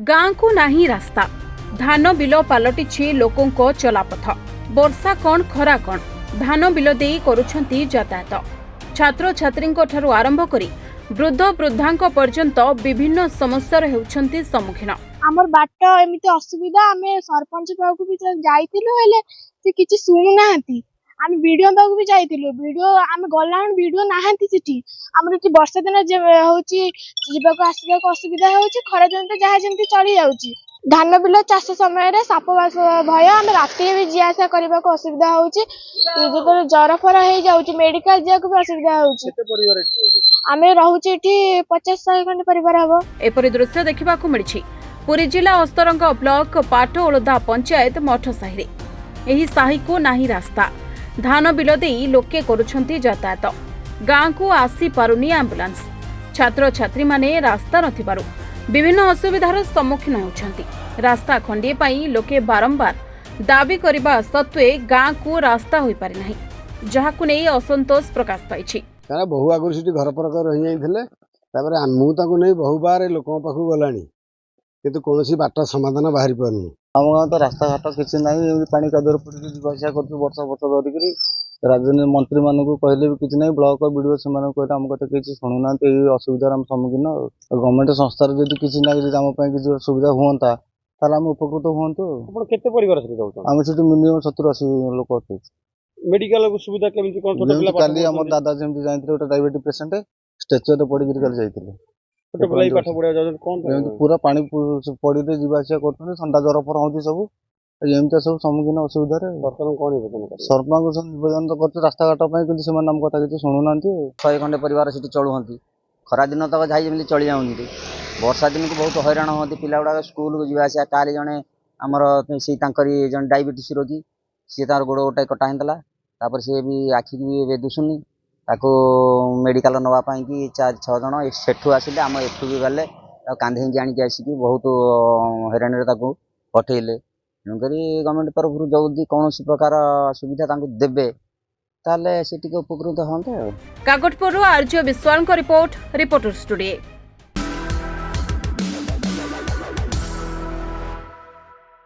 गाँ को नाही रास्ता धान बिल पलटिछि लोकों चलापथ वर्षा कौन खरा कौन धान बिल देई करुछंती यातायात छात्र छात्री आरंभ करी वृद्ध वृद्धा पर्यंत विभिन्न समस्या हेउछंती सम्मुखीन। आमर बाट एमिति असुविधा आमे सरपंच पाखु भी जाइतिलु हेले से किछि सुनु नाहंती आमे वीडियो पाखु भी जाइतिलु वीडियो आमे गलाहन वीडियो नाहंती सिटी हमर कि वर्षा दिन जे होउची जीवाको आसीबाको असुविधा होउची खरा दिन त जहा जेंति चली जाउची धान बिल चाष समय रे साप भय आमे राति भी जियासा करबा को असुविधा होउची जेतर जर फर हे जाउची मेडिकल जिया को भी असुविधा होउची केते परिवार एठी आमे रहउची एठी 50-100 खंड परिवार हबो। एपरि दृश्य देखिबाकू मिलिछि पुरी जिला अस्तरंग ब्लॉक पाटओलदा पंचायत मठ साहि एही साहि को नाही रास्ता धान बिल देई लोके करुछंती यातायात गाँ को आसी पारुनी एम्बुलेंस छात्र छात्री माने रास्ता नथिबारु विभिन्न असुविधार सम्मुखीन होउछंती। रास्ता खंडिए पाई लोके बारंबार दाबी करबा सत्वे गाँ को रास्ता होई पारि नाही जहाकु नै असंतोष प्रकाश पाइछि। तारा बहु आगुर सिटी घर पर रही जाइथिले तापर मु ताको नै बहु बार लोकन पाखु गलानी किंतु कोनोसी बाट समाधान बाहरी परनी आम गाँव तो रास्ता घाट किसी ना पानी कादर पड़ी जीवासा कर वर्ष वर्ष धरिकी राजधानी मंत्री मान कहले भी किसी ना ब्लॉक वीडियो से कहते आम कथा किसी शुणुना असुविधार आम सम्मुखीन गवर्नमेंट संस्थार जब किसी ना किसी सुविधा हुआ ताल आम उपकृत हूँ। केते परिवार से आम से मिनिमम 70-80 लोक अच्छे मेडिकल सुविधा केमिति कोन छोटे पिला काली आम दादा जमी जाते गोटे डायबिटीज पेसेंट स्ट्रेचर पड़ी काली जाते छोटे पिला पाठ पढ़ा जाउ कोन पूरा पानी पड़ी जीवासा कर ठंडा ज्वर फर हो सब एमती सब सम्मुखीन असुविधा सरपंच निवेदन तो करते रास्ता घाट आम कथा किसी शुणुना 100 खंडे परिवार से चलुँच खरा दिन तक जाई चली जाऊँगी वर्षा दिन को बहुत हैरान होती पिला गुड़ा स्कूल को जावासा काली जड़े आमर से जन डायबिटीज रोगी सी तार गोड़ गोटे कटा होता सी भी आखि भी दुसुनी ताको मेडिकल नापी कि 4-6 जन सेठू आसिले आम एठू भी गले कांधे आनिक आसिक बहुत हैरान पठेले तेणुक गवर्नमेंट तरफ जदि कौन प्रकार सुविधा देवे ताले से उपकृत हाँ। काकटपुर आर्य विश्वाल रिपोर्ट रिपोर्टर स्टूडियो।